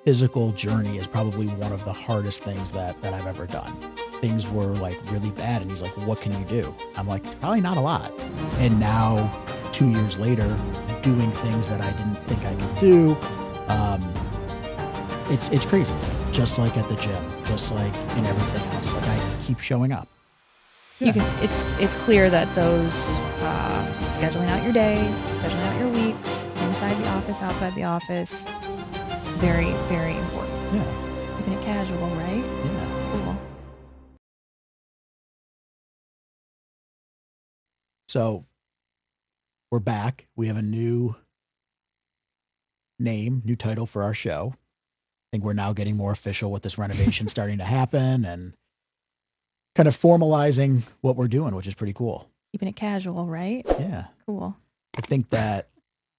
physical journey is probably one of the hardest things that I've ever done. Things were like really bad, and he's like, what can you do? I'm like, probably not a lot. And now 2 years later, doing things that I didn't think I could do, it's crazy. Just like at the gym, just like in everything else, like I keep showing up. You can. It's clear that those scheduling out your day, scheduling out your weeks, inside the office, outside the office, very, very important. Yeah. Keeping it casual, right? Yeah. Cool. So we're back. We have a new name, new title for our show. I think we're now getting more official with this renovation starting to happen and kind of formalizing what we're doing, which is pretty cool. Keeping it casual, right? Yeah. Cool. I think that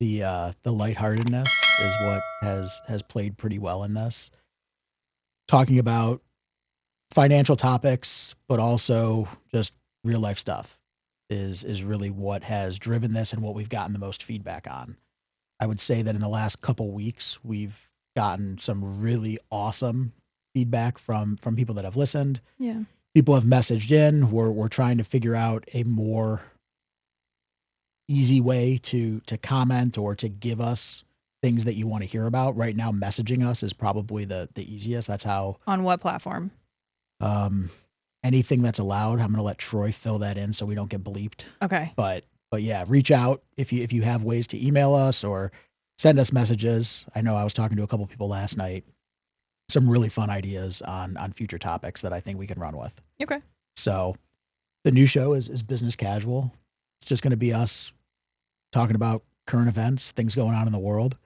the lightheartedness is what has played pretty well in this. Talking about financial topics, but also just real life stuff is really what has driven this and what we've gotten the most feedback on. I would say that in the last couple weeks, we've gotten some really awesome feedback from people that have listened. Yeah. People have messaged in. We're trying to figure out a more easy way to comment or to give us things that you want to hear about. Right now, messaging us is probably the easiest. That's how. On what platform? Anything that's allowed. I'm going to let Troy fill that in so we don't get bleeped. Okay. But yeah, reach out if you have ways to email us or send us messages. I know I was talking to a couple people last night. Some really fun ideas on future topics that I think we can run with. Okay. So the new show is business casual. It's just going to be us talking about current events, things going on in the world,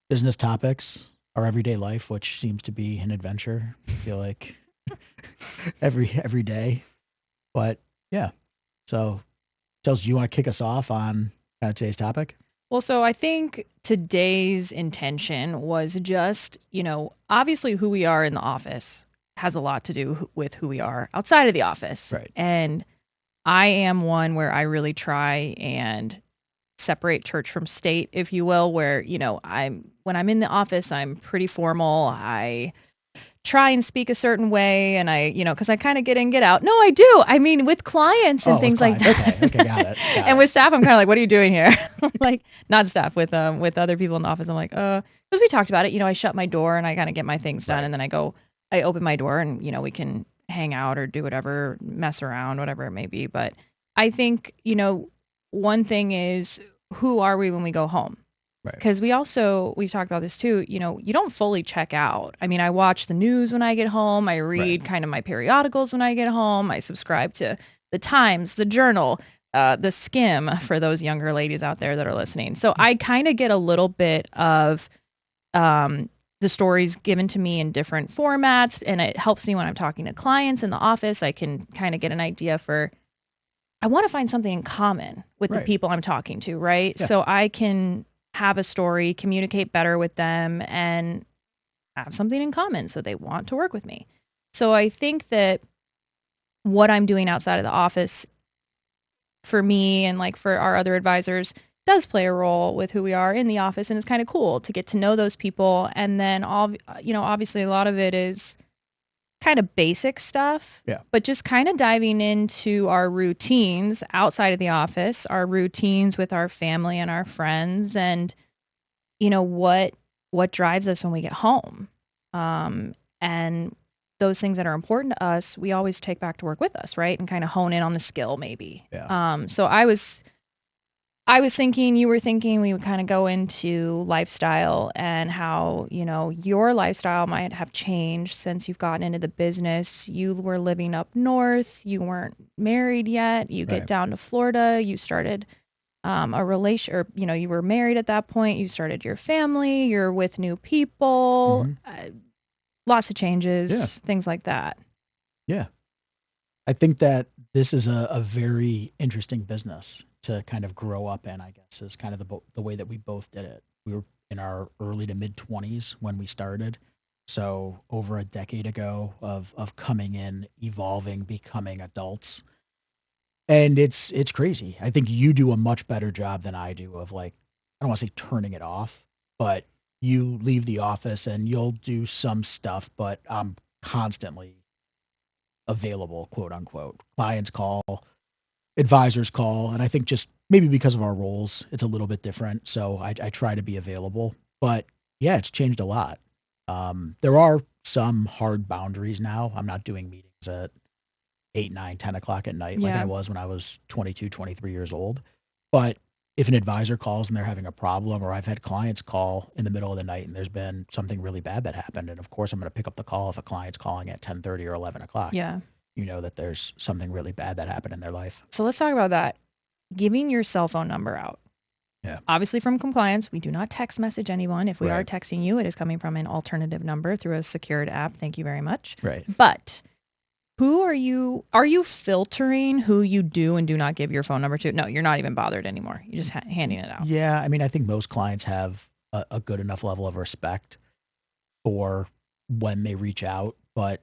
business topics, our everyday life, which seems to be an adventure. I feel like every day. But yeah. So Chelsea, do you want to kick us off on kind of today's topic? Well, so I think today's intention was just, obviously who we are in the office has a lot to do with who we are outside of the office. Right. And I am one where I really try and separate church from state, if you will, where, when I'm in the office, I'm pretty formal. I try and speak a certain way, and because I kind of get in, get out. No, I do. I mean, with clients and things like that. Okay, got it. And with staff, I'm kind of like, what are you doing here? Like, not staff, with other people in the office. I'm like, because we talked about it. I shut my door and I kind of get my things done, and then I open my door, and we can hang out or do whatever, mess around, whatever it may be. But I think one thing is, who are we when we go home? Right. Because we've talked about this too, you don't fully check out. I mean, I watch the news when I get home. I read kind of my periodicals when I get home. I subscribe to the Times, the Journal, the Skim, for those younger ladies out there that are listening. So I kind of get a little bit of the stories given to me in different formats, and it helps me when I'm talking to clients in the office. I can kind of get an idea I want to find something in common with the people I'm talking to, right? Yeah. So I can have a story, communicate better with them, and have something in common so they want to work with me. So I think that what I'm doing outside of the office for me and like for our other advisors does play a role with who we are in the office, and it's kind of cool to get to know those people. And then obviously a lot of it is kind of basic stuff, but just kind of diving into our routines outside of the office, our routines with our family and our friends, and what drives us when we get home, and those things that are important to us, we always take back to work with us, right? And kind of hone in on the skill, maybe. So I was thinking, you were thinking, we would kind of go into lifestyle and how, your lifestyle might have changed since you've gotten into the business. You were living up north. You weren't married yet. You get down to Florida. You started a relation, or, you were married at that point. You started your family. You're with new people. Lots of changes, things like that. Yeah. I think that this is a very interesting business to kind of grow up in, I guess, is kind of the way that we both did it. We were in our early to mid 20s when we started. So over a decade ago of coming in, evolving, becoming adults. And it's crazy. I think you do a much better job than I do of, like, I don't want to say turning it off, but you leave the office and you'll do some stuff, but I'm constantly available, quote unquote. Clients call, advisors call, and I think just maybe because of our roles, it's a little bit different. So I try to be available. But yeah, it's changed a lot. There are some hard boundaries now. I'm not doing meetings at 8, 9, 10 o'clock at night like I Yeah. was when I was 22, 23 years old. But if an advisor calls and they're having a problem, or I've had clients call in the middle of the night and there's been something really bad that happened, and of course I'm going to pick up the call if a client's calling at 10:30 or 11 o'clock. Yeah. You know that there's something really bad that happened in their life. So let's talk about that. Giving your cell phone number out. Yeah. Obviously, from compliance, we do not text message anyone. If we are Right. texting you, it is coming from an alternative number through a secured app. Thank you very much. Right. But who are you filtering who you do and do not give your phone number to? No, you're not even bothered anymore. You're just handing it out. Yeah. I mean, I think most clients have a good enough level of respect for when they reach out. But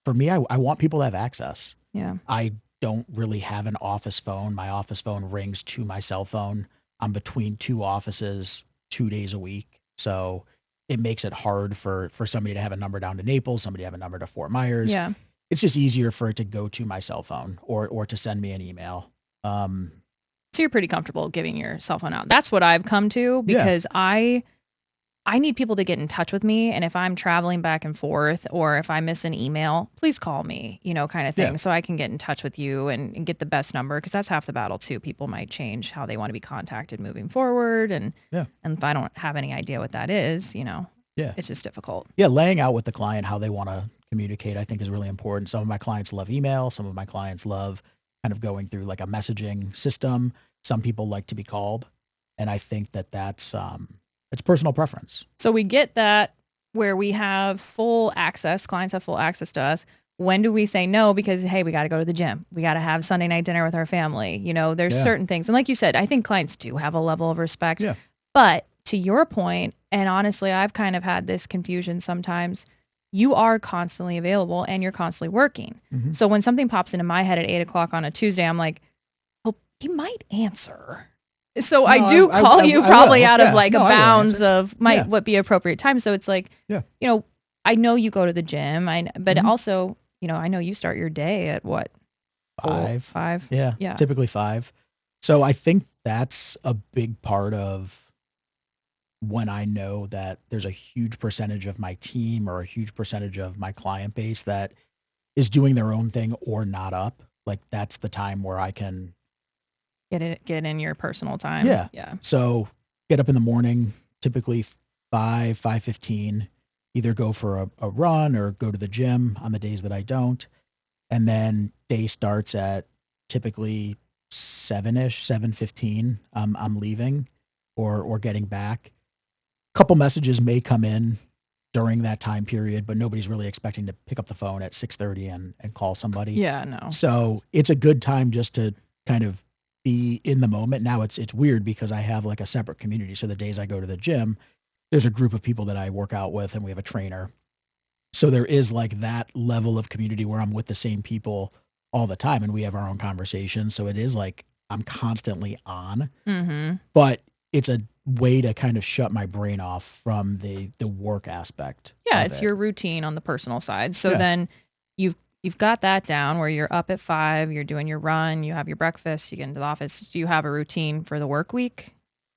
for me, I want people to have access. Yeah. I don't really have an office phone. My office phone rings to my cell phone. I'm between two offices 2 days a week. So it makes it hard for somebody to have a number down to Naples, somebody to have a number to Fort Myers. Yeah. It's just easier for it to go to my cell phone or to send me an email. So you're pretty comfortable giving your cell phone out. That's what I've come to because I need people to get in touch with me. And if I'm traveling back and forth or if I miss an email, please call me, kind of thing. Yeah. So I can get in touch with you and get the best number because that's half the battle too. People might change how they want to be contacted moving forward. And if I don't have any idea what that is, it's just difficult. Yeah, laying out with the client how they want to communicate, I think, is really important. Some of my clients love email. Some of my clients love kind of going through like a messaging system. Some people like to be called. And I think that's it's personal preference. So we get that where we have full access, clients have full access to us. When do we say no? Because, hey, we got to go to the gym. We got to have Sunday night dinner with our family. There's certain things. And like you said, I think clients do have a level of respect. Yeah. But to your point, and honestly, I've kind of had this confusion sometimes, you are constantly available and you're constantly working. Mm-hmm. So when something pops into my head at 8 o'clock on a Tuesday, I'm like, well, he might answer. So no, I do call you probably out of like a bounds of what be appropriate time. So it's like, I know you go to the gym, but also, I know you start your day at what? 5? Yeah, typically 5. So I think that's a big part of when I know that there's a huge percentage of my team or a huge percentage of my client base that is doing their own thing or not up. Like that's the time where I can get in your personal time. Yeah. Yeah. So get up in the morning, typically 5:15, either go for a run or go to the gym on the days that I don't. And then day starts at typically 7-ish, 7:15. I'm leaving or getting back. A couple messages may come in during that time period, but nobody's really expecting to pick up the phone at 6:30 and call somebody. Yeah, no. So it's a good time just to kind of be in the moment. Now it's weird because I have like a separate community. So the days I go to the gym, there's a group of people that I work out with and we have a trainer. So there is like that level of community where I'm with the same people all the time and we have our own conversations. So it is like I'm constantly on, but it's a way to kind of shut my brain off from the work aspect. Yeah, it's your routine on the personal side. So then you've got that down where you're up at 5, you're doing your run, you have your breakfast, you get into the office. Do you have a routine for the work week?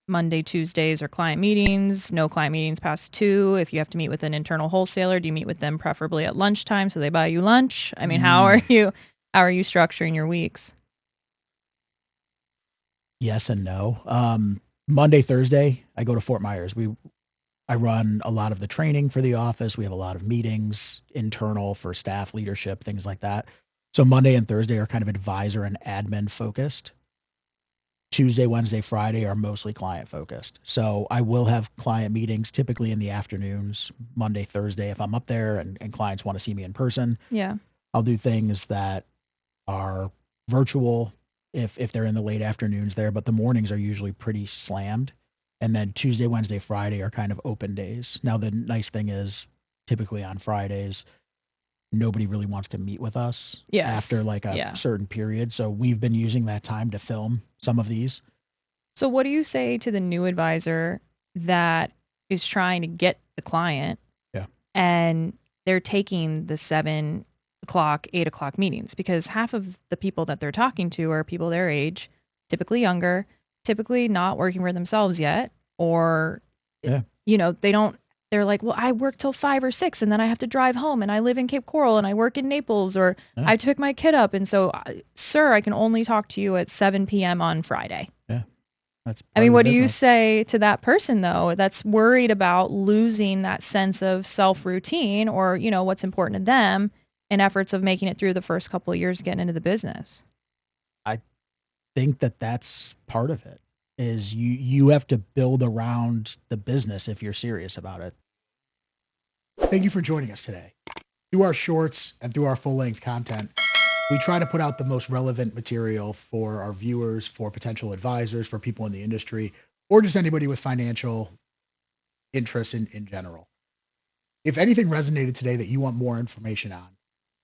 Monday, Tuesdays are client meetings, no client meetings past 2. If you have to meet with an internal wholesaler, do you meet with them preferably at lunchtime so they buy you lunch? I mean, how are you structuring your weeks? Yes and no. Monday, Thursday, I go to Fort Myers. I run a lot of the training for the office. We have a lot of meetings, internal for staff leadership, things like that. So Monday and Thursday are kind of advisor and admin focused. Tuesday, Wednesday, Friday are mostly client focused. So I will have client meetings typically in the afternoons, Monday, Thursday, if I'm up there and clients want to see me in person. Yeah. I'll do things that are virtual if they're in the late afternoons there, but the mornings are usually pretty slammed. And then Tuesday, Wednesday, Friday are kind of open days. Now, the nice thing is typically on Fridays, nobody really wants to meet with us after like a certain period. So we've been using that time to film some of these. So what do you say to the new advisor that is trying to get the client. Yeah. And they're taking the 7 o'clock, 8 o'clock meetings because half of the people that they're talking to are people their age, typically younger, typically not working for themselves yet, or, they're like, well, I work till 5 or 6 and then I have to drive home and I live in Cape Coral and I work in Naples or I took my kid up. And so, sir, I can only talk to you at 7 p.m. on Friday. Yeah. What do you say to that person, though, that's worried about losing that sense of self-routine or, what's important to them in efforts of making it through the first couple of years getting into the business? I think that that's part of it, is you have to build around the business if you're serious about it. Thank you for joining us today. Through our shorts and through our full-length content, we try to put out the most relevant material for our viewers, for potential advisors, for people in the industry, or just anybody with financial interest in general. If anything resonated today that you want more information on,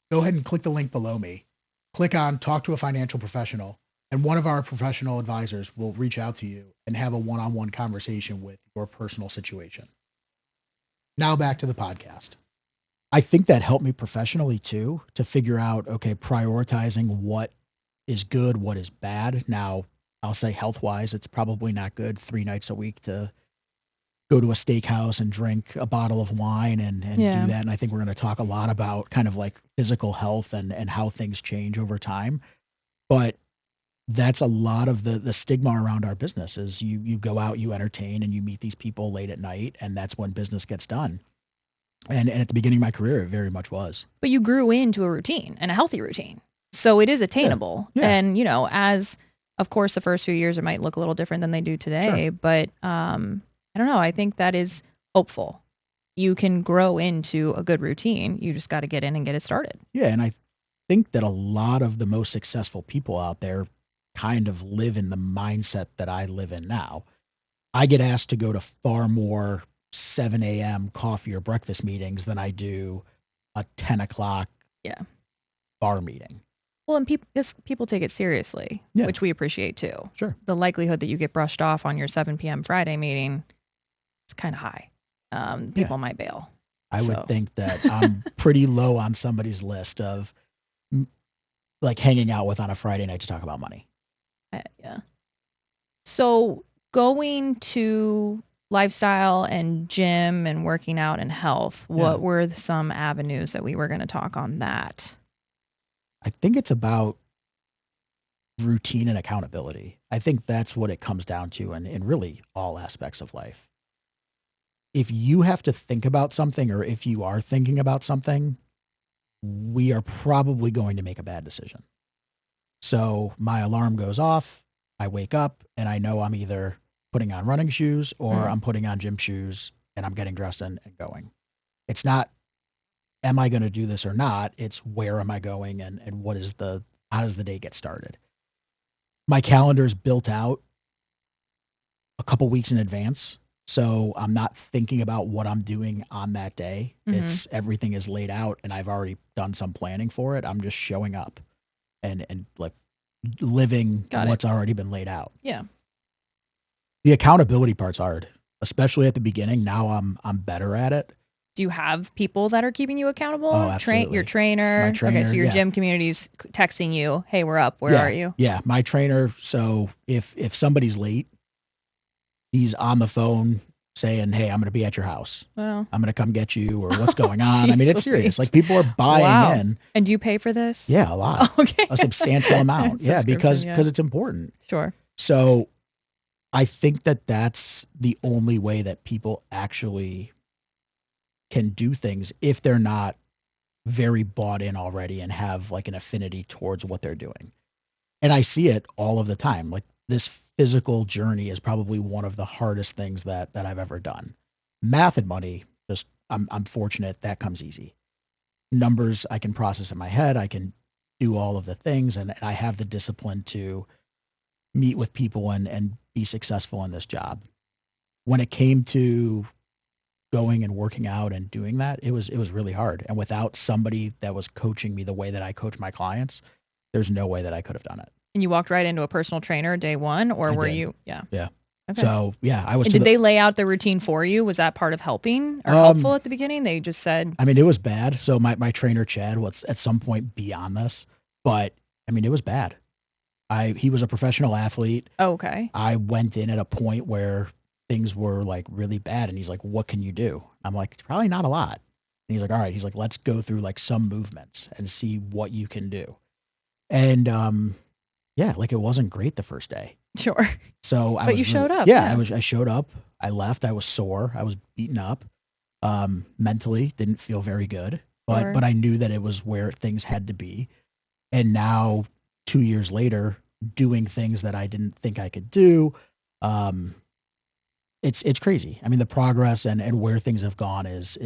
go ahead and click the link below me. Click on Talk to a Financial Professional, and one of our professional advisors will reach out to you and have a one-on-one conversation with your personal situation. Now back to the podcast. I think that helped me professionally too, to figure out, okay, prioritizing what is good, what is bad. Now, I'll say health-wise, it's probably not good 3 nights a week to go to a steakhouse and drink a bottle of wine and do that. And I think we're going to talk a lot about kind of like physical health and how things change over time. But that's a lot of the stigma around our business is you go out, you entertain, and you meet these people late at night, and that's when business gets done. And at the beginning of my career, it very much was. But you grew into a routine and a healthy routine. So it is attainable. Yeah. And, as, of course, the first few years, it might look a little different than they do today. Sure. But I don't know. I think that is hopeful. You can grow into a good routine. You just got to get in and get it started. Yeah. And I think that a lot of the most successful people out there kind of live in the mindset that I live in now. I get asked to go to far more 7 a.m. coffee or breakfast meetings than I do a 10 o'clock bar meeting. Well, and people take it seriously, which we appreciate too. Sure. The likelihood that you get brushed off on your 7 p.m. Friday meeting is kind of high. People might bail. I would think that I'm pretty low on somebody's list of like hanging out with on a Friday night to talk about money. Yeah. So going to lifestyle and gym and working out and health, what were some avenues that we were going to talk on that? I think it's about routine and accountability. I think that's what it comes down to in really all aspects of life. If you have to think about something, or if you are thinking about something, we are probably going to make a bad decision. So my alarm goes off, I wake up, and I know I'm either putting on running shoes or I'm putting on gym shoes and I'm getting dressed and going. It's not, am I going to do this or not? It's where am I going and how does the day get started? My calendar is built out a couple weeks in advance. So I'm not thinking about what I'm doing on that day. It's everything is laid out and I've already done some planning for it. I'm just showing up and like living what's already been laid out. Yeah. The accountability part's hard, especially at the beginning. Now I'm better at it. Do you have people that are keeping you accountable? Oh, absolutely. Your trainer? My trainer. Okay, so your gym community's texting you, hey, we're up. Where are you? Yeah, my trainer. So if somebody's late, he's on the phone saying, hey, I'm going to be at your house. Wow. I'm going to come get you, or what's going on? I mean, it's serious. Like people are buying in. And do you pay for this? Yeah, a lot. Okay. A substantial amount. Yeah, because it's important. Sure. So I think that that's the only way that people actually can do things if they're not very bought in already and have like an affinity towards what they're doing. And I see it all of the time. Like this physical journey is probably one of the hardest things that I've ever done. Math and money, just I'm fortunate that comes easy. Numbers I can process in my head. I can do all of the things, and I have the discipline to meet with people and be successful in this job. When it came to going and working out and doing that, it was really hard. And without somebody that was coaching me the way that I coach my clients, there's no way that I could have done it. And you walked right into a personal trainer day one, or were you? Yeah. Yeah. Okay. So yeah, I was And did they lay out the routine for you? Was that part of helping or helpful at the beginning? They just said, I mean, it was bad. So my trainer Chad was at some point beyond this, but I mean, it was bad. He was a professional athlete. oh, okay. I went in at a point where things were like really bad, and he's like, "What can you do?" I'm like, "Probably not a lot." And he's like, "All right." He's like, "Let's go through like some movements and see what you can do." And yeah, like it wasn't great the first day. Sure. So I But you was really, showed up. yeah, Yeah. I showed up. I left. I was sore. I was beaten up. Mentally didn't feel very good, but Sure. I knew that it was where things had to be. And now 2 years later, doing things that I didn't think I could do, um, it's crazy. I mean, the progress and where things have gone is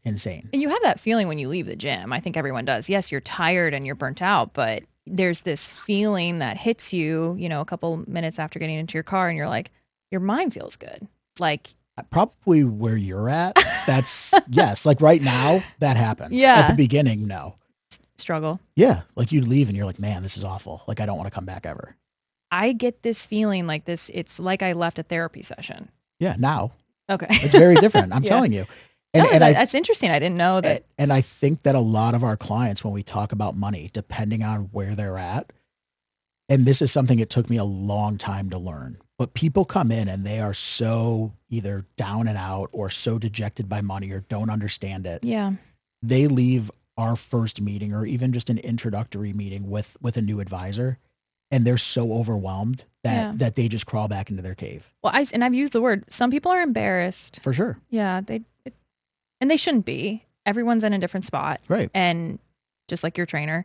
insane. And you have that feeling when you leave the gym. I think everyone does. Yes, you're tired and you're burnt out, but there's this feeling that hits you, a couple minutes after getting into your car and you're like, your mind feels good. Like, Probably where you're at. That's yes. Like right now, that happens. At the yeah, beginning, no. struggle. Yeah, like you leave and you're like, man, this is awful. Like I don't want to come back ever. I get this feeling like this. It's like I left a therapy session. Yeah, now Okay. it's very different. I'm Yeah. telling you. No, And that's interesting. I didn't know that. and I think that a lot of our clients, when we talk about money, depending on where they're at, and this is something it took me a long time to learn, but people come in and they are so either down and out or so dejected by money or don't understand it. Yeah. They leave our first meeting or even just an introductory meeting with a new advisor, and they're so overwhelmed Yeah. that they just crawl back into their cave. Well, I've used the word. Some people are embarrassed. For sure. Yeah, and they shouldn't be. Everyone's in a different spot. Right. And just like your trainer,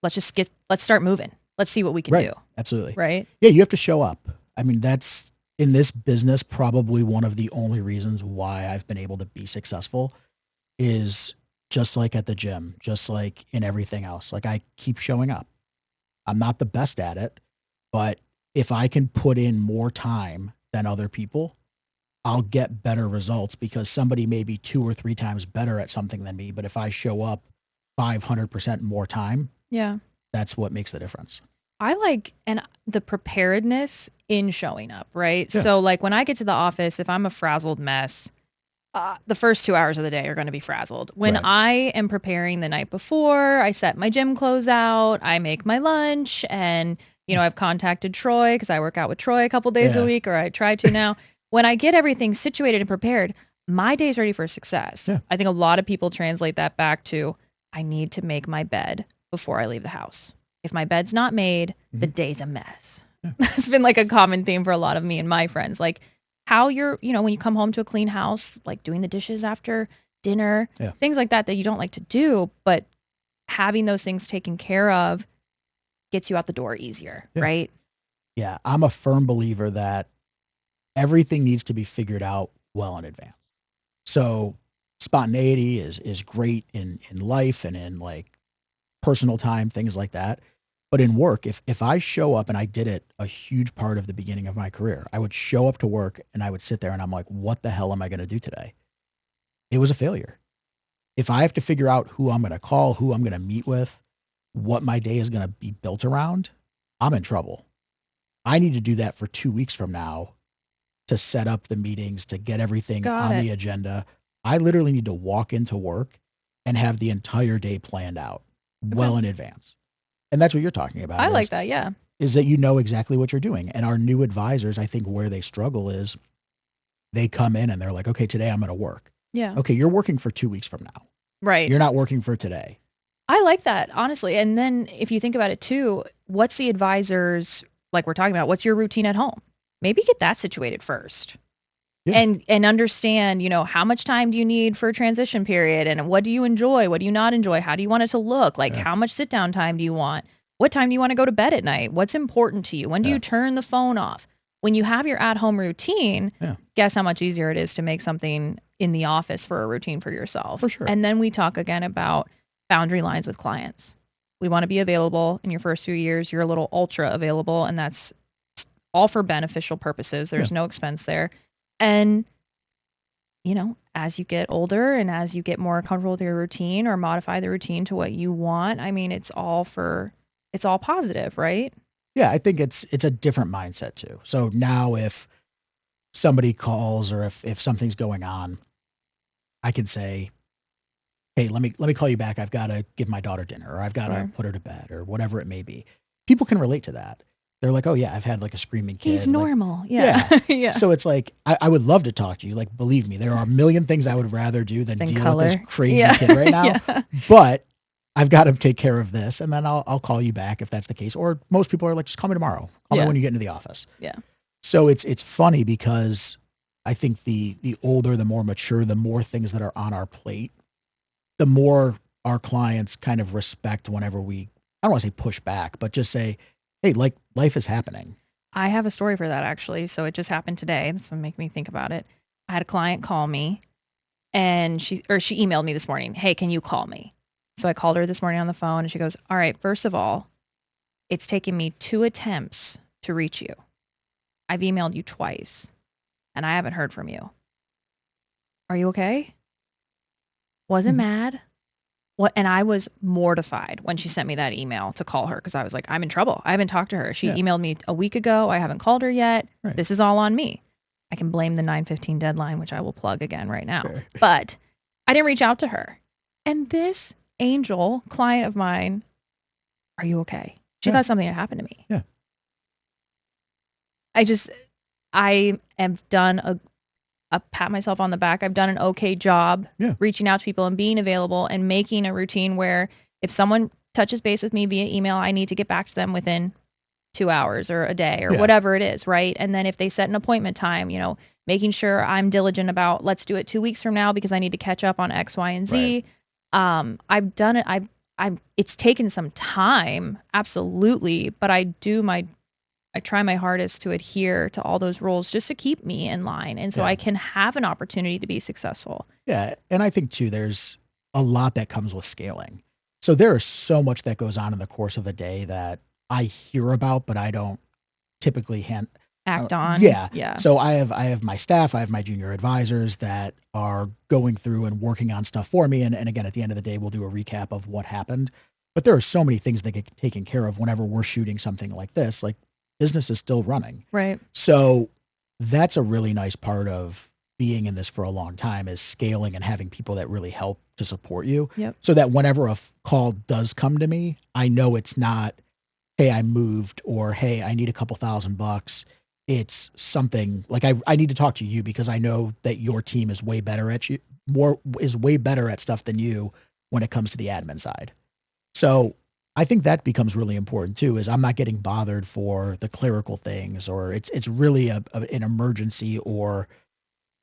let's start moving. Let's see what we can Right. do. Absolutely. Right. Yeah, you have to show up. I mean, that's in this business probably one of the only reasons why I've been able to be successful is just like at the gym, just like in everything else. Like I keep showing up. I'm not the best at it, but if I can put in more time than other people, I'll get better results because somebody may be 2 or 3 times better at something than me. But if I show up 500% more time, Yeah. that's what makes the difference. I like and the preparedness in showing up, right? Yeah. So like when I get to the office, if I'm a frazzled mess, the first 2 hours of the day are going to be frazzled. When Right. I am preparing the night before, I set my gym clothes out, I make my lunch, and I've contacted Troy because I work out with Troy a couple days a Yeah. week, or I try to now. When I get everything situated and prepared, my day's ready for success. Yeah. I think a lot of people translate that back to I need to make my bed before I leave the house. If my bed's not made, the day's a mess. Yeah. That's been like a common theme for a lot of me and my friends. Like how you're, when you come home to a clean house, like doing the dishes after dinner, Yeah. things like that you don't like to do, but having those things taken care of gets you out the door easier, Yeah. right? Yeah. I'm a firm believer that everything needs to be figured out well in advance. So spontaneity is great in life and in like personal time, things like that. But in work, if I show up, and I did it a huge part of the beginning of my career, I would show up to work and I would sit there and I'm like, what the hell am I going to do today? It was a failure. If I have to figure out who I'm going to call, who I'm going to meet with, what my day is going to be built around, I'm in trouble. I need to do that for 2 weeks from now to set up the meetings, to get everything Got on it. the agenda. I literally need to walk into work and have the entire day planned out well in advance. And that's what you're talking about. I like that. Yeah. Is that you know exactly what you're doing. And our new advisors, I think where they struggle is they come in and they're like, okay, today I'm going to work. Yeah. Okay, you're working for 2 weeks from now. Right. You're not working for today. I like that, honestly. And then if you think about it too, what's the advisors, like we're talking about, what's your routine at home? Maybe get that situated first. Yeah. And understand, how much time do you need for a transition period and what do you enjoy? What do you not enjoy? How do you want it to look? Like how much sit down time do you want? What time do you want to go to bed at night? What's important to you? When do you turn the phone off? When you have your at-home routine, guess how much easier it is to make something in the office for a routine for yourself. For sure. And then we talk again about boundary lines with clients. We want to be available in your first few years. You're a little ultra available, and that's all for beneficial purposes. There's no expense there. And, as you get older and as you get more comfortable with your routine or modify the routine to what you want, I mean, it's all positive, right? Yeah, I think it's a different mindset too. So now if somebody calls or if something's going on, I can say, hey, let me call you back. I've got to give my daughter dinner, or I've got to Sure. put her to bed, or whatever it may be. People can relate to that. They're like, oh yeah, I've had like a screaming He's kid. Like, normal. Yeah. yeah. Yeah. So it's like I would love to talk to you. Like, believe me, there are a million things I would rather do than Then deal with this color. crazy Yeah. kid right now. Yeah. But I've got to take care of this, and then I'll call you back if that's the case. Or most people are like, just call me tomorrow. Call me Yeah. when you get into the office. Yeah. So it's funny because I think the older, the more mature, the more things that are on our plate, the more our clients kind of respect whenever we, I don't want to say push back, but just say, hey, like life is happening. I have a story for that actually. So it just happened today. That's what made me think about it. I had a client call me and she emailed me this morning. Hey, can you call me? So I called her this morning on the phone and she goes, all right, first of all, it's taken me 2 attempts to reach you. I've emailed you twice and I haven't heard from you. Are you okay? Wasn't mad. What? And I was mortified when she sent me that email to call her because I was like, I'm in trouble. I haven't talked to her. She emailed me a week ago. I haven't called her yet. Right. This is all on me. I can blame the 9:15 deadline, which I will plug again right now. Sure. But I didn't reach out to her. And this angel client of mine, are you okay? She thought something had happened to me. Yeah. I have done a pat myself on the back. I've done an okay job reaching out to people and being available and making a routine where if someone touches base with me via email, I need to get back to them within 2 hours or a day or whatever it is, right? And then if they set an appointment time, making sure I'm diligent about let's do it 2 weeks from now because I need to catch up on X, Y, and Z. Right. I've done it. It's taken some time, absolutely, but I try my hardest to adhere to all those rules just to keep me in line. And so I can have an opportunity to be successful. Yeah. And I think too, there's a lot that comes with scaling. So there is so much that goes on in the course of a day that I hear about, but I don't typically act on. Yeah. So I have my staff, I have my junior advisors that are going through and working on stuff for me. And again, at the end of the day, we'll do a recap of what happened. But there are so many things that get taken care of whenever we're shooting something like this. Like, business is still running. Right. So that's a really nice part of being in this for a long time, is scaling and having people that really help to support you. Yep. So that whenever a call does come to me, I know it's not, hey, I moved, or hey, I need a couple $1,000. It's something like I need to talk to you because I know that your team is way better at way better at stuff than you when it comes to the admin side. So I think that becomes really important too, is I'm not getting bothered for the clerical things, or it's really an emergency or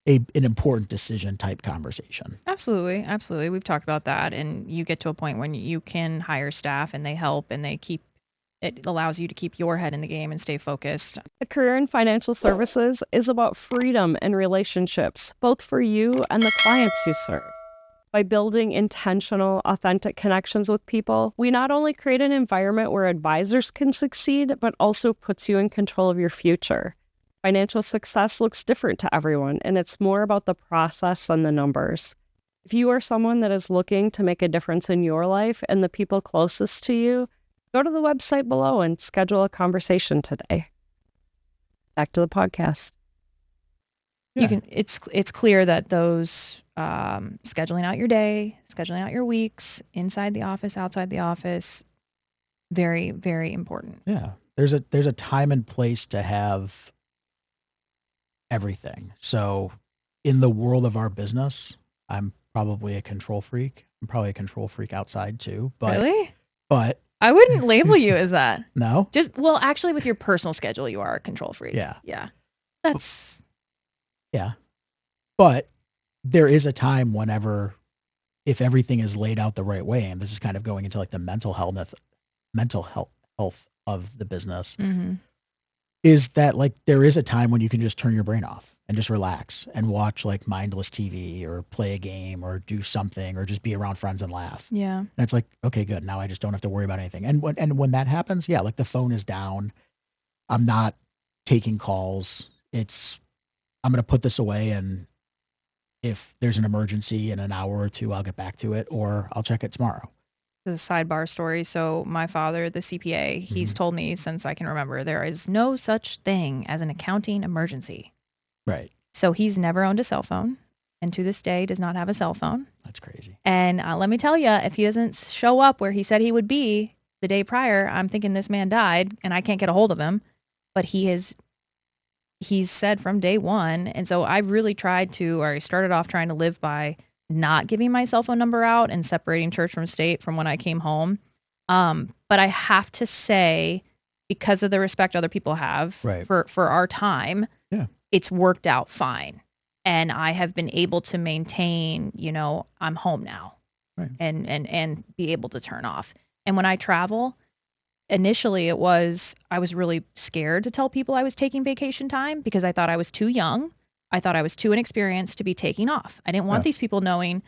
an important decision type conversation. Absolutely. Absolutely. We've talked about that. And you get to a point when you can hire staff and they help and it allows you to keep your head in the game and stay focused. A career in financial services is about freedom and relationships, both for you and the clients you serve. By building intentional, authentic connections with people, we not only create an environment where advisors can succeed, but also puts you in control of your future. Financial success looks different to everyone, and it's more about the process than the numbers. If you are someone that is looking to make a difference in your life and the people closest to you, go to the website below and schedule a conversation today. Back to the podcast. Yeah. It's clear that those scheduling out your day, scheduling out your weeks, inside the office, outside the office, very, very important. Yeah. There's a time and place to have everything. So in the world of our business, I'm probably a control freak. I'm probably a control freak outside too. But really? But I wouldn't label you as that. No? Actually with your personal schedule, you are a control freak. Yeah. Yeah. Yeah. But there is a time whenever, if everything is laid out the right way, and this is kind of going into like the mental health of the business, is that like there is a time when you can just turn your brain off and just relax and watch like mindless TV or play a game or do something or just be around friends and laugh. Yeah. And it's like, okay, good. Now I just don't have to worry about anything. And when that happens, yeah, like the phone is down. I'm not taking calls. I'm going to put this away, and if there's an emergency in an hour or two, I'll get back to it, or I'll check it tomorrow. The sidebar story. So my father, the CPA, he's told me since I can remember, there is no such thing as an accounting emergency. Right. So he's never owned a cell phone, and to this day does not have a cell phone. That's crazy. And let me tell you, if he doesn't show up where he said he would be the day prior, I'm thinking this man died and I can't get a hold of him. But he's said from day one. And so I really I started off trying to live by not giving my cell phone number out and separating church from state from when I came home. But I have to say, because of the respect other people have for our time, it's worked out fine. And I have been able to maintain, I'm home now and be able to turn off. And when I travel, initially I was really scared to tell people I was taking vacation time because I thought I was too young. I thought I was too inexperienced to be taking off. I didn't want these people knowing,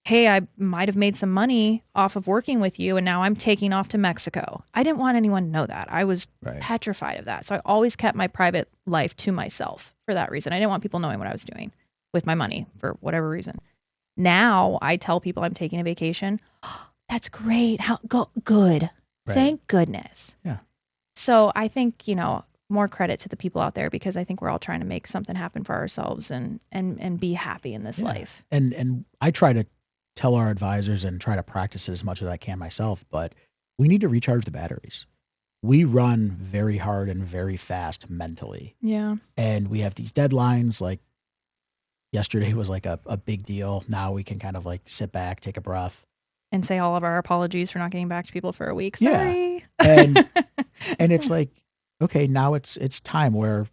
hey, I might have made some money off of working with you and now I'm taking off to Mexico. I didn't want anyone to know that. I was petrified of that. So I always kept my private life to myself for that reason. I didn't want people knowing what I was doing with my money for whatever reason. Now I tell people I'm taking a vacation. Oh, that's great. Good. Thank goodness. Yeah. So I think, more credit to the people out there because I think we're all trying to make something happen for ourselves and be happy in this life. And I try to tell our advisors and try to practice it as much as I can myself, but we need to recharge the batteries. We run very hard and very fast mentally. Yeah. And we have these deadlines. Like yesterday was like a big deal. Now we can kind of like sit back, take a breath. And say all of our apologies for not getting back to people for a week. Sorry. Yeah. And it's like, okay, now it's time where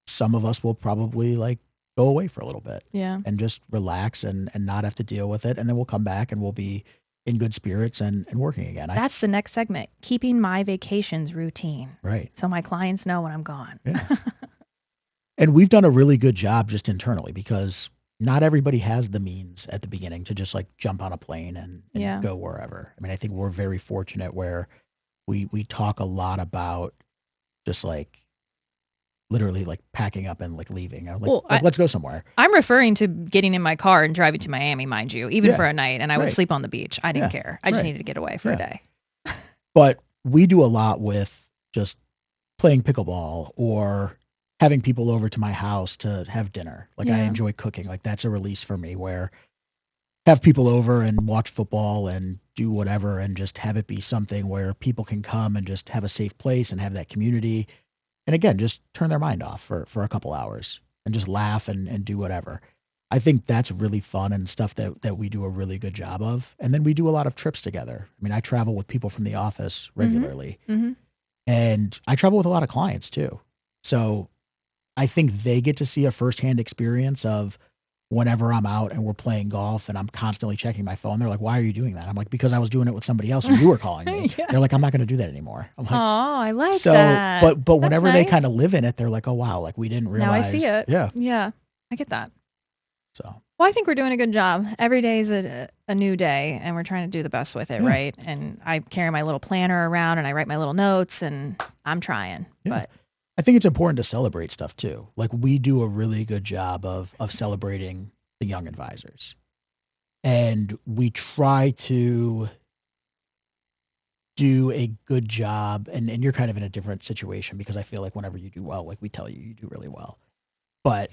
some of us will probably like go away for a little bit. Yeah. And just relax and not have to deal with it. And then we'll come back and we'll be in good spirits and working again. That's the next segment, keeping my vacations routine. Right. So my clients know when I'm gone. Yeah. And we've done a really good job just internally because not everybody has the means at the beginning to just like jump on a plane and go wherever. I mean, I think we're very fortunate where we talk a lot about just like literally like packing up and like leaving. Let's go somewhere. I'm referring to getting in my car and driving to Miami, mind you, even for a night. And I would sleep on the beach. I didn't care. I just needed to get away for a day. But we do a lot with just playing pickleball or having people over to my house to have dinner. Like I enjoy cooking. Like that's a release for me where have people over and watch football and do whatever and just have it be something where people can come and just have a safe place and have that community. And again, just turn their mind off for a couple hours and just laugh and do whatever. I think that's really fun and stuff that we do a really good job of. And then we do a lot of trips together. I mean, I travel with people from the office regularly. Mm-hmm. And I travel with a lot of clients too. So I think they get to see a firsthand experience of whenever I'm out and we're playing golf and I'm constantly checking my phone. They're like, why are you doing that? I'm like, because I was doing it with somebody else and you were calling me. They're like, I'm not going to do that anymore. I'm like, oh, I like that. But whenever they kind of live in it, they're like, oh, wow, like we didn't realize. Now I see it. Yeah. Yeah. I get that. So. Well, I think we're doing a good job. Every day is a new day and we're trying to do the best with it, right? And I carry my little planner around and I write my little notes and I'm trying. Yeah. But I think it's important to celebrate stuff too. Like we do a really good job of celebrating the young advisors. And we try to do a good job. And you're kind of in a different situation because I feel like whenever you do well, like we tell you do really well. But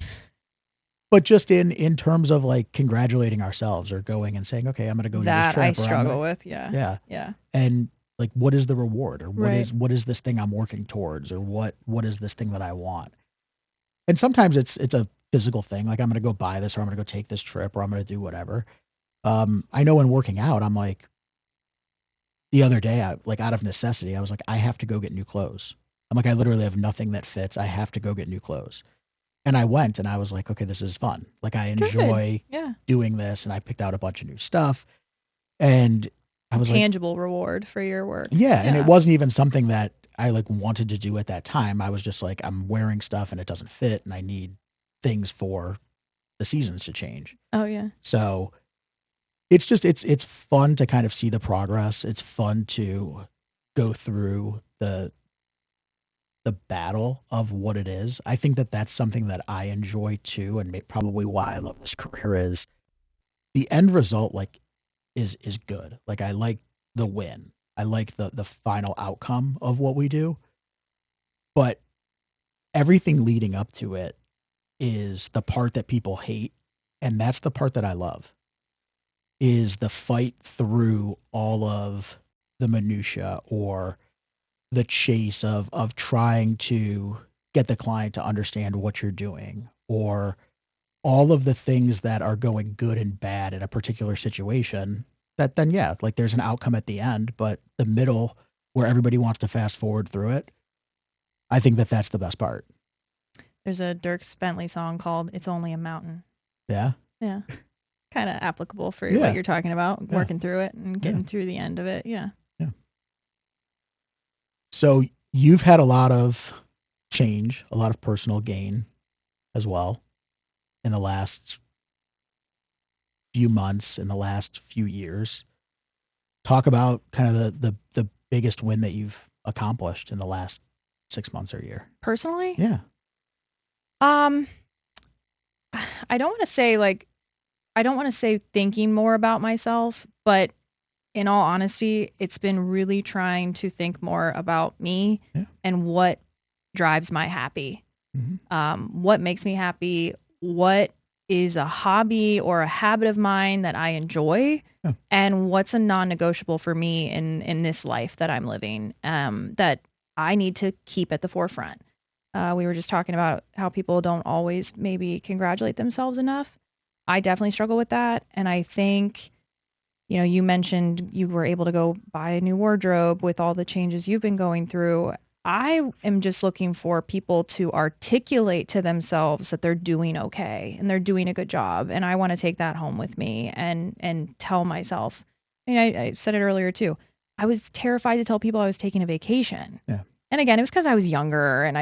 just in terms of like congratulating ourselves or going and saying, okay, I'm going to go do this trip. That I struggle with. Yeah. And like, what is the reward or what is this thing I'm working towards or what is this thing that I want? And sometimes it's a physical thing. Like I'm going to go buy this or I'm going to go take this trip or I'm going to do whatever. I know in working out, I'm like the other day, out of necessity, I was like, I have to go get new clothes. I'm like, I literally have nothing that fits. I have to go get new clothes. And I went and I was like, okay, this is fun. Like I enjoy doing this. And I picked out a bunch of new stuff and I was tangible reward for your work. Yeah. And it wasn't even something that I like wanted to do at that time. I was just like, I'm wearing stuff and it doesn't fit and I need things for the seasons to change. Oh yeah. So it's just, it's fun to kind of see the progress. It's fun to go through the battle of what it is. I think that that's something that I enjoy too. And probably why I love this career is the end result, like is good. Like I like the win. I like the final outcome of what we do, but everything leading up to it is the part that people hate. And that's the part that I love, is the fight through all of the minutia or the chase of trying to get the client to understand what you're doing, or all of the things that are going good and bad in a particular situation, that then, yeah, like there's an outcome at the end, but the middle where everybody wants to fast forward through it, I think that that's the best part. There's a Dirk Bentley song called It's Only a Mountain. Yeah. Yeah. Kind of applicable for Yeah. what you're talking about, Yeah. working through it and getting through the end of it. Yeah. Yeah. So you've had a lot of change, a lot of personal gain as well in the last few months, in the last few years. Talk about kind of the biggest win that you've accomplished in the last 6 months or a year. Personally? Yeah. I don't want to say thinking more about myself, but in all honesty, it's been really trying to think more about me and what drives my happy. What makes me happy, what is a hobby or a habit of mine that I enjoy, and what's a non-negotiable for me in this life that I'm living, that I need to keep at the forefront. We were just talking about how people don't always maybe congratulate themselves enough. I definitely struggle with that. And I think, you mentioned you were able to go buy a new wardrobe with all the changes you've been going through. I am just looking for people to articulate to themselves that they're doing okay and they're doing a good job. And I want to take that home with me and tell myself. I said it earlier too. I was terrified to tell people I was taking a vacation. Yeah. And again, it was because I was younger and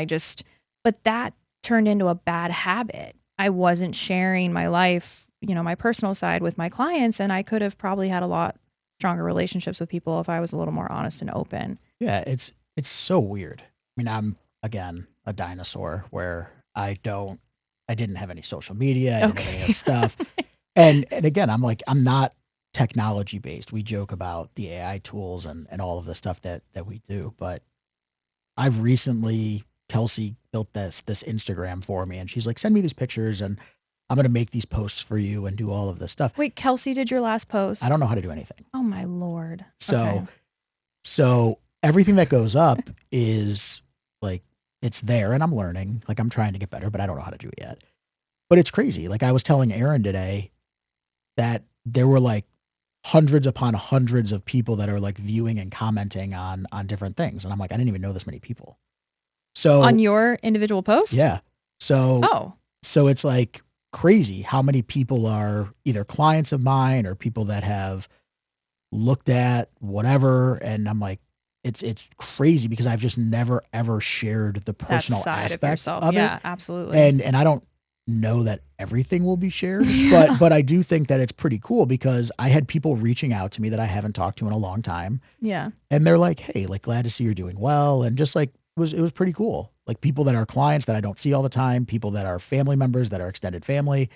but that turned into a bad habit. I wasn't sharing my life, my personal side with my clients, and I could have probably had a lot stronger relationships with people if I was a little more honest and open. Yeah, it's so weird. I mean, I'm, again, a dinosaur where I didn't have any social media, I didn't have any of that stuff. And again, I'm not technology based. We joke about the AI tools and all of the stuff that we do, but I've recently, Kelsey built this Instagram for me, and she's like, send me these pictures and I'm going to make these posts for you and do all of this stuff. Wait, Kelsey did your last post? I don't know how to do anything. Oh my Lord. So everything that goes up is like, it's there and I'm learning, like I'm trying to get better, but I don't know how to do it yet. But it's crazy. Like I was telling Aaron today that there were like hundreds upon hundreds of people that are like viewing and commenting on different things. And I'm like, I didn't even know this many people. So on your individual post? Yeah. So it's like crazy how many people are either clients of mine or people that have looked at whatever. And I'm like, it's crazy because I've just never ever shared the personal aspect of it. Yeah, absolutely. And I don't know that everything will be shared, but I do think that it's pretty cool because I had people reaching out to me that I haven't talked to in a long time. Yeah. And they're like, hey, like glad to see you're doing well. And just like, it was pretty cool. Like people that are clients that I don't see all the time, people that are family members that are extended family.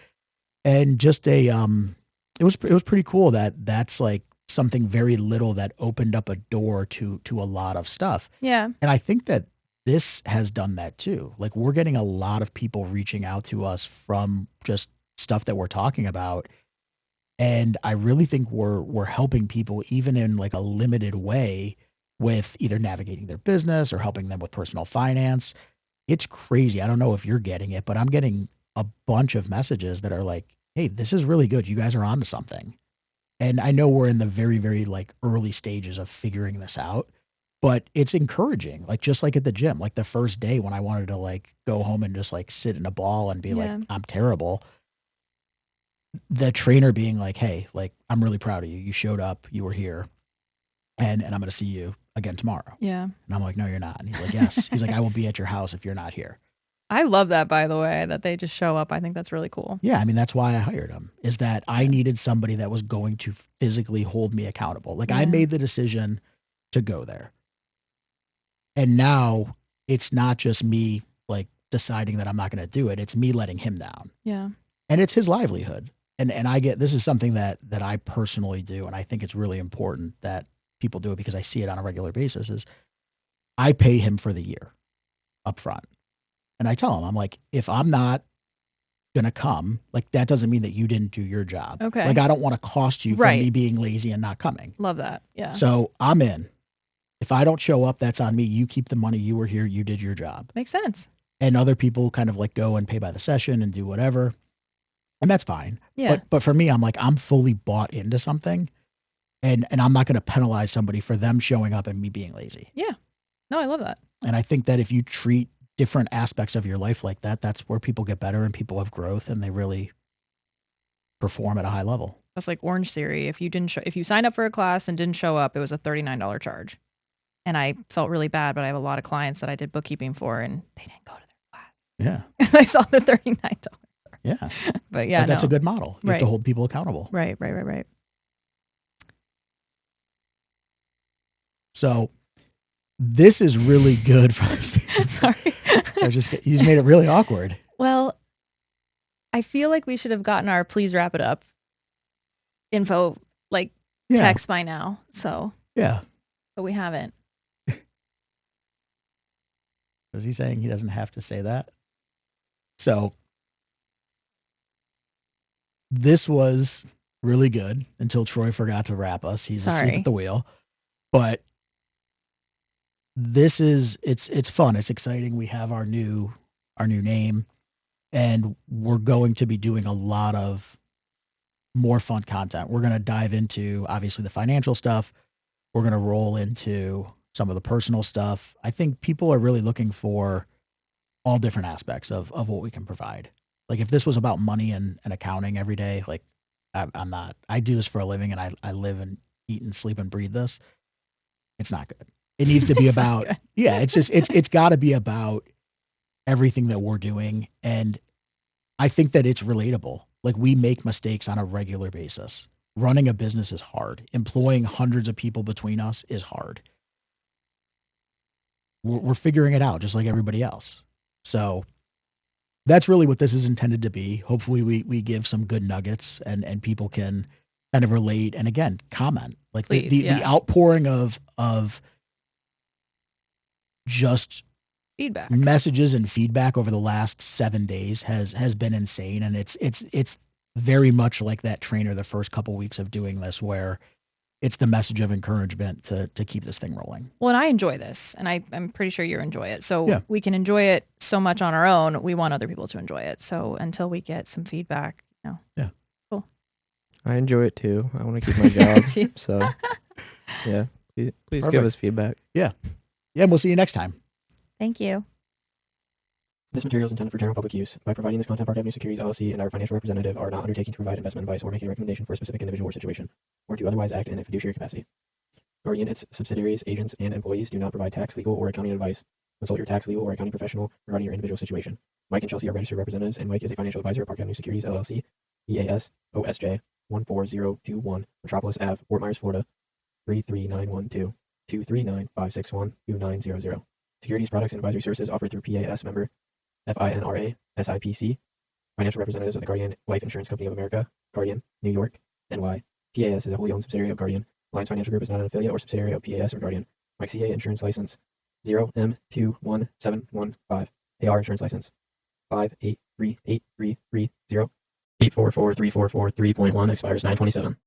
And just it was pretty cool that's like something very little that opened up a door to a lot of stuff. Yeah. And I think that this has done that too. Like we're getting a lot of people reaching out to us from just stuff that we're talking about. And I really think we're helping people even in like a limited way with either navigating their business or helping them with personal finance. It's crazy. I don't know if you're getting it, but I'm getting a bunch of messages that are like, hey, this is really good. You guys are onto something. And I know we're in the very, very like early stages of figuring this out, but it's encouraging. Like just like at the gym, like the first day when I wanted to like go home and just like sit in a ball and be like, I'm terrible. The trainer being like, hey, like, I'm really proud of you. You showed up, you were here, and I'm going to see you again tomorrow. Yeah. And I'm like, no, you're not. And he's like, yes. He's like, I will be at your house if you're not here. I love that, by the way, that they just show up. I think that's really cool. Yeah. I mean, that's why I hired him, is that I needed somebody that was going to physically hold me accountable. Like I made the decision to go there. And now it's not just me like deciding that I'm not going to do it. It's me letting him down. Yeah. And it's his livelihood. And I get, this is something that I personally do. And I think it's really important that people do it because I see it on a regular basis, is I pay him for the year up front. And I tell him, I'm like, if I'm not going to come, like that doesn't mean that you didn't do your job. Okay. Like I don't want to cost you from me being lazy and not coming. Love that. Yeah. So I'm in. If I don't show up, that's on me. You keep the money. You were here. You did your job. Makes sense. And other people kind of like go and pay by the session and do whatever. And that's fine. Yeah. But for me, I'm like, I'm fully bought into something. And I'm not going to penalize somebody for them showing up and me being lazy. Yeah. No, I love that. And I think that if you treat different aspects of your life like that, that's where people get better and people have growth and they really perform at a high level. That's like Orange Theory. If you signed up for a class and didn't show up, it was a $39 charge. And I felt really bad, but I have a lot of clients that I did bookkeeping for and they didn't go to their class. Yeah. I saw the $39. Yeah. But yeah, that's a good model. You have to hold people accountable. Right. So this is really good for this. Sorry. You just made it really awkward. Well, I feel like we should have gotten our please wrap it up info text by now. So yeah. But we haven't. Was he saying he doesn't have to say that? So this was really good until Troy forgot to wrap us. He's asleep at the wheel. But this is it's fun. It's exciting. We have our new name, and we're going to be doing a lot of more fun content. We're going to dive into obviously the financial stuff. We're going to roll into some of the personal stuff. I think people are really looking for all different aspects of what we can provide. Like if this was about money and accounting every day, like I'm not. I do this for a living, and I live and eat and sleep and breathe this. It's not good. It needs to be about, it's got to be about everything that we're doing. And I think that it's relatable. Like we make mistakes on a regular basis. Running a business is hard. Employing hundreds of people between us is hard. We're figuring it out just like everybody else. So that's really what this is intended to be. Hopefully we give some good nuggets and people can kind of relate. And again, comment. Like the outpouring of just feedback, messages and feedback over the last 7 days has been insane. And it's very much like that trainer the first couple weeks of doing this, where it's the message of encouragement to keep this thing rolling. Well, and I enjoy this, and I'm pretty sure you enjoy it. So we can enjoy it so much on our own. We want other people to enjoy it. So until we get some feedback, Yeah. Cool. I enjoy it too. I want to keep my job. So yeah, please give us feedback. Yeah. Yeah. And we'll see you next time. Thank you. This material is intended for general public use. By providing this content, Park Avenue Securities LLC and our financial representative are not undertaking to provide investment advice or make a recommendation for a specific individual or situation, or to otherwise act in a fiduciary capacity. Guardian, its subsidiaries, agents, and employees do not provide tax, legal, or accounting advice. Consult your tax, legal, or accounting professional regarding your individual situation. Mike and Chelsea are registered representatives, and Mike is a financial advisor at Park Avenue Securities LLC, EAS OSJ 14021, Metropolis Ave, Fort Myers, Florida 33912 239 2900. Securities products and advisory services offered through PAS member FINRA SIPC. Financial representatives of the Guardian Life Insurance Company of America, Guardian, New York, NY. PAS is a wholly owned subsidiary of Guardian. Alliance Financial Group is not an affiliate or subsidiary of PAS or Guardian. Mike CA Insurance License 0M21715. AR Insurance License 5838330. 8443443.1 expires 9/27.